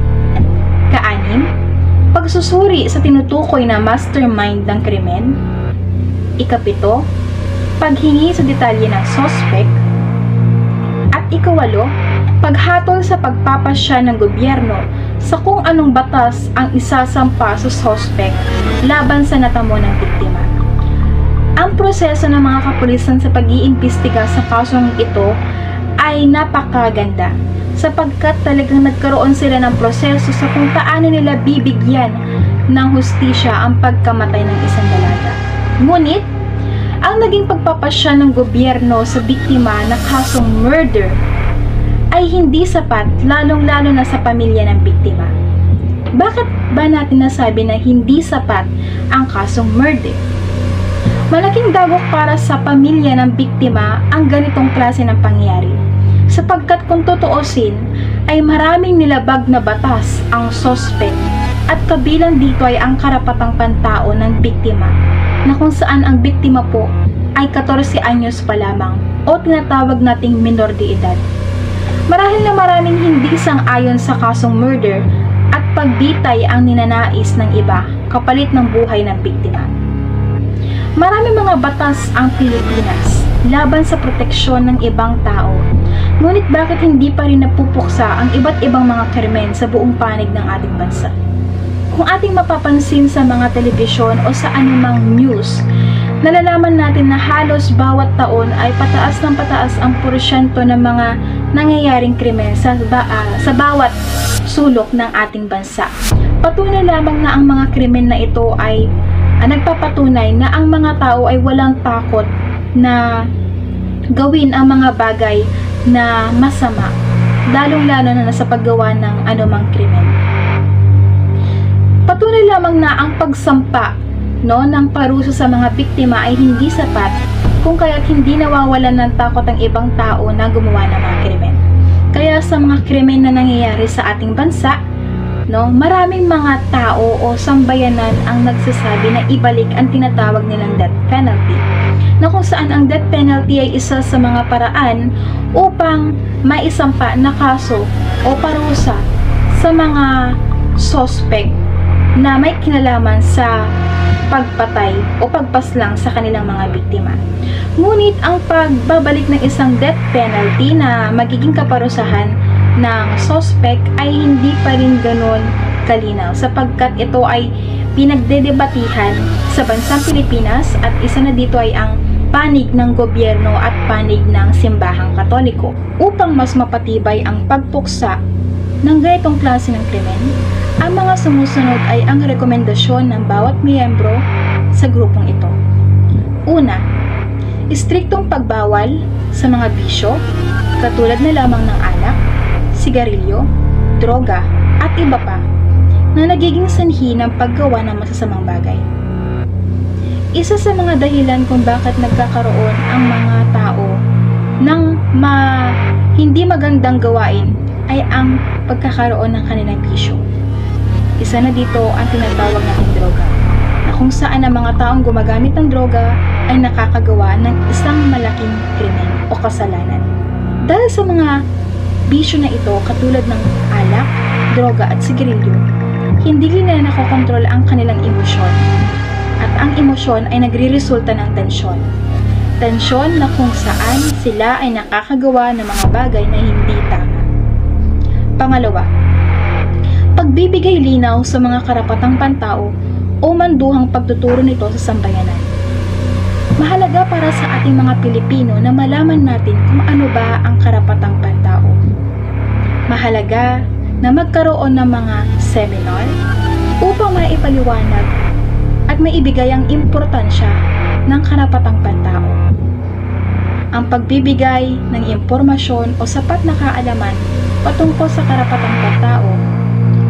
Kaanim, pagsusuri sa tinutukoy na mastermind ng krimen. Ikapito, paghingi sa detalye ng suspect. At ikawalo, paghatol sa pagpapasya ng gobyerno sa kung anong batas ang isasampa sa suspect laban sa natamo ng biktima. Ang proseso ng mga kapulisan sa pag-iimbestiga sa kasong ito ay napakaganda sapagkat talagang nagkaroon sila ng proseso sa kung paano nila bibigyan ng hustisya ang pagkamatay ng isang dalaga. Ngunit, ang naging pagpapasya ng gobyerno sa biktima na kasong murder ay hindi sapat, lalong-lalo na sa pamilya ng biktima. Bakit ba natin nasabi na hindi sapat ang kasong murder? Malaking dagok para sa pamilya ng biktima ang ganitong klase ng pangyayari, sapagkat kung tutuusin ay maraming nilabag na batas ang suspect at kabilang dito ay ang karapatang pantao ng biktima na kung saan ang biktima po ay 14 anyos pa lamang o tinatawag nating minor de edad. Marahil na maraming hindi sang-ayon sa kasong murder at pagbitay ang ninanais ng iba kapalit ng buhay ng biktima. Maraming mga batas ang Pilipinas laban sa proteksyon ng ibang tao. Ngunit bakit hindi pa rin napupuksa ang iba't ibang mga krimen sa buong panig ng ating bansa? Kung ating mapapansin sa mga telebisyon o sa anumang news, nalalaman natin na halos bawat taon ay pataas ng pataas ang porsyento ng mga nangyayaring krimen sa bawat sulok ng ating bansa. Patunay lamang na ang mga krimen na ito ay nagpapatunay na ang mga tao ay walang takot na gawin ang mga bagay na masama, lalong-lalo na sa paggawa ng anumang krimen. Patunay lamang na ang pagsampa ng parusa sa mga biktima ay hindi sapat kung kaya't hindi nawawalan ng takot ang ibang tao na gumawa ng mga krimen. Kaya sa mga krimen na nangyayari sa ating bansa, maraming mga tao o sambayanan ang nagsasabi na ibalik ang tinatawag nilang death penalty, na kung saan ang death penalty ay isa sa mga paraan upang maisampa na kaso o parusa sa mga suspect na may kinalaman sa pagpatay o pagpaslang sa kanilang mga biktima. Ngunit ang pagbabalik ng isang death penalty na magiging kaparusahan ng suspect ay hindi pa rin ganun kalinaw sapagkat ito ay pinagdedebatihan sa bansang Pilipinas at isa na dito ay ang panig ng gobyerno at panig ng simbahang Katoliko. Upang mas mapatibay ang pagpuksa ng ganitong klase ng krimen, ang mga sumusunod ay ang rekomendasyon ng bawat miyembro sa grupong ito. Una, istriktong pagbawal sa mga bisyo katulad na lamang ng alak, sigarilyo, droga, at iba pa na nagiging sanhi ng paggawa ng masasamang bagay. Isa sa mga dahilan kung bakit nagkakaroon ang mga tao ng hindi magandang gawain ay ang pagkakaroon ng kanilang bisyo. Isa na dito ang tinatawag nating droga, na kung saan ang mga taong gumagamit ng droga ay nakakagawa ng isang malaking krimen o kasalanan. Dahil sa mga bisyo na ito katulad ng alak, droga at sigarilyo, hindi nila nakokontrol ang kanilang emosyon. At ang emosyon ay nagre-resulta ng tensyon. Tensyon na kung saan sila ay nakakagawa ng mga bagay na hindi tama. Pangalawa, pagbibigay linaw sa mga karapatang pantao o manduhang pagtuturo nito sa sambayanan. Mahalaga para sa ating mga Pilipino na malaman natin kung ano ba ang karapatang pantao. Mahalaga na magkaroon ng mga seminar upang maipaliwanag at maibigay ang importansya ng karapatang pantao. Ang pagbibigay ng impormasyon o sapat na kaalaman patungkol sa karapatang pantao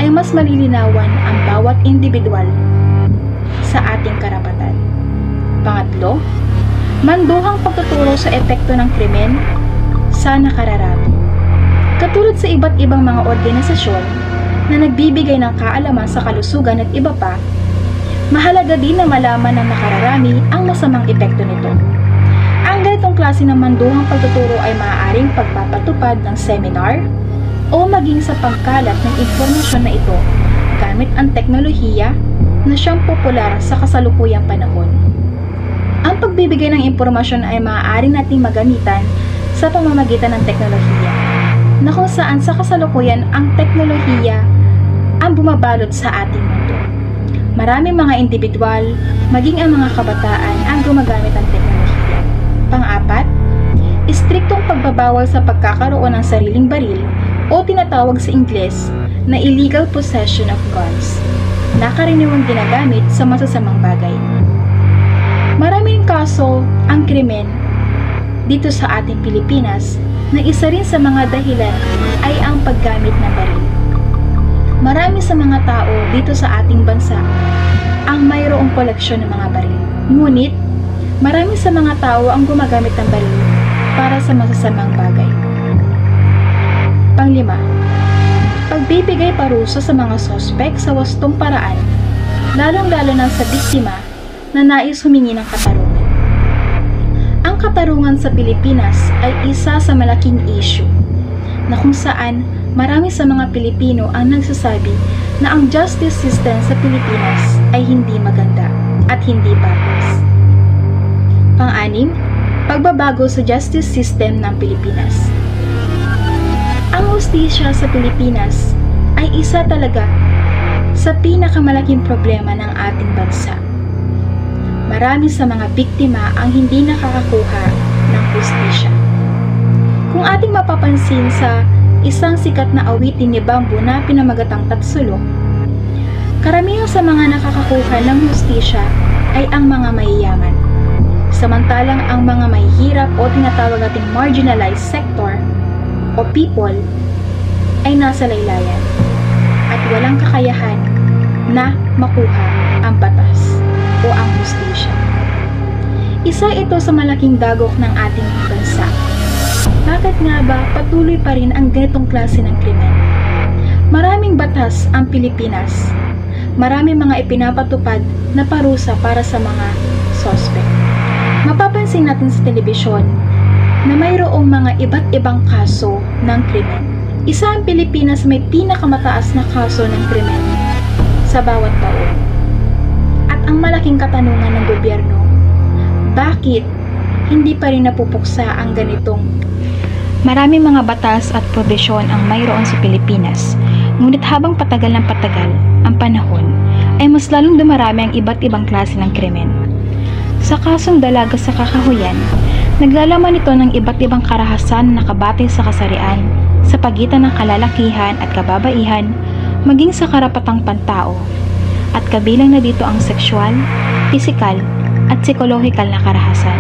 ay mas malilinawan ang bawat bawat individual sa ating karapatan. Pangatlo, manduhang pagtuturo sa epekto ng krimen sa nakararami. Katulad sa iba't ibang mga organisasyon na nagbibigay ng kaalaman sa kalusugan at iba pa, mahalaga din na malaman ng nakararami ang masamang epekto nito. Ang ganitong klase ng manduhang pagtuturo ay maaaring pagpapatupad ng seminar o maging sa pagkalat ng impormasyon na ito gamit ang teknolohiya na siyang popular sa kasalukuyang panahon. Ang pagbibigay ng impormasyon ay maaari nating magamitan sa pamamagitan ng teknolohiya, na kung saan sa kasalukuyan ang teknolohiya ang bumabalot sa ating mundo. Maraming mga individual, maging ang mga kabataan ang gumagamit ng teknolohiya. Pang-apat, istriktong pagbabawal sa pagkakaroon ng sariling baril o tinatawag sa Ingles na illegal possession of guns, na karaniwang ginagamit sa masasamang bagay. Maraming kaso ang krimen dito sa ating Pilipinas na isa rin sa mga dahilan ay ang paggamit ng baril. Marami sa mga tao dito sa ating bansa ang mayroong koleksyon ng mga baril. Ngunit, marami sa mga tao ang gumagamit ng baril para sa masasamang bagay. Panglima, pagbibigay parusa sa mga sospek sa wastong paraan, lalong-lalo na sa biktima na nais humingi ng katarungan. Ang katarungan sa Pilipinas ay isa sa malaking issue na kung saan marami sa mga Pilipino ang nagsasabi na ang justice system sa Pilipinas ay hindi maganda at hindi patas. Pang-anim, pagbabago sa justice system ng Pilipinas. Ang hustisya sa Pilipinas ay isa talaga sa pinakamalaking problema ng ating bansa. Marami sa mga biktima ang hindi nakakakuha ng hustisya. Kung ating mapapansin sa isang sikat na awitin ni Bamboo na pinamagatang Tatsulok, karamihan sa mga nakakakuha ng hustisya ay ang mga mayayaman, samantalang ang mga mahihirap o tinatawag nating marginalized sector o people ay nasa laylayan at walang kakayahan na makuha ang batas o ang hustisya. Isa ito sa malaking dagok ng ating bansa. Bakit nga ba patuloy pa rin ang ganitong klase ng krimen? Maraming batas ang Pilipinas. Maraming mga ipinapatupad na parusa para sa mga sospek. Mapapansin natin sa telebisyon na mayroong mga iba't ibang kaso ng krimen. Isa ang Pilipinas may pinakamataas na kaso ng krimen sa bawat taon. At ang malaking katanungan ng gobyerno, bakit hindi pa rin napupuksa ang ganitong? Maraming mga batas at probisyon ang mayroon sa Pilipinas, ngunit habang patagal ng patagal ang panahon, ay mas lalong dumarami ang iba't ibang klase ng krimen. Sa kasong dalaga sa kakahuyan, naglalaman ito ng iba't ibang karahasan na nakabatay sa kasarian, sa pagitan ng kalalakihan at kababaihan, maging sa karapatang pantao, at kabilang na dito ang sexual, pisikal, at psikolohikal na karahasan.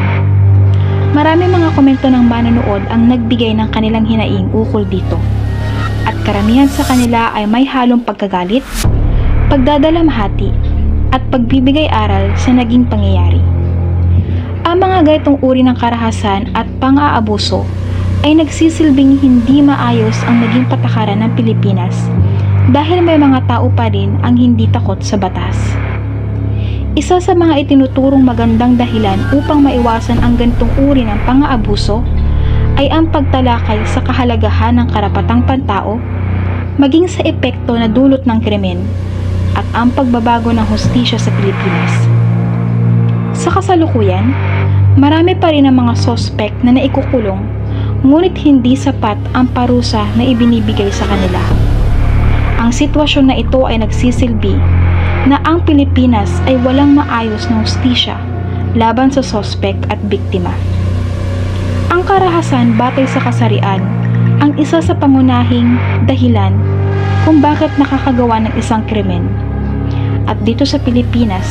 Marami mga komento ng manonood ang nagbigay ng kanilang hinaing ukol dito, at karamihan sa kanila ay may halong pagkagalit, pagdadalamhati, at pagbibigay aral sa naging pangyayari. Ang mga ganitong uri ng karahasan at pang-aabuso ay nagsisilbing hindi maayos ang naging patakaran ng Pilipinas dahil may mga tao pa rin ang hindi takot sa batas. Isa sa mga itinuturong magandang dahilan upang maiwasan ang ganitong uri ng pang-aabuso ay ang pagtalakay sa kahalagahan ng karapatang pantao, maging sa epekto na dulot ng krimen, at ang pagbabago ng hustisya sa Pilipinas. Sa kasalukuyan, marami pa rin ang mga sospek na naikukulong, ngunit hindi sapat ang parusa na ibinibigay sa kanila. Ang sitwasyon na ito ay nagsisilbi na ang Pilipinas ay walang maayos na hustisya laban sa sospek at biktima. Ang karahasan batay sa kasarian ang isa sa pangunahing dahilan kung bakit nakakagawa ng isang krimen. At dito sa Pilipinas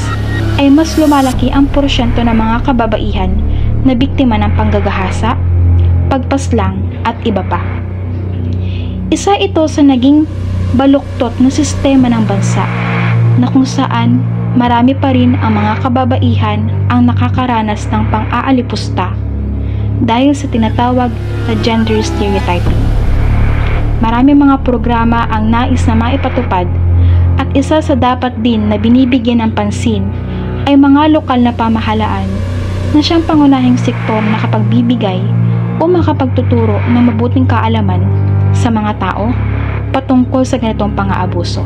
ay mas lumalaki ang porsyento ng mga kababaihan na biktima ng panggagahasa, pagpaslang at iba pa. Isa ito sa naging baluktot na sistema ng bansa na kung saan marami pa rin ang mga kababaihan ang nakakaranas ng pang-aalipusta dahil sa tinatawag na gender stereotyping. Marami mga programa ang nais na maipatupad at isa sa dapat din na binibigyan ng pansin ay mga lokal na pamahalaan na siyang pangunahing sektor na kapagbibigay o makapagtuturo ng mabuting kaalaman sa mga tao patungkol sa ganitong pang-aabuso.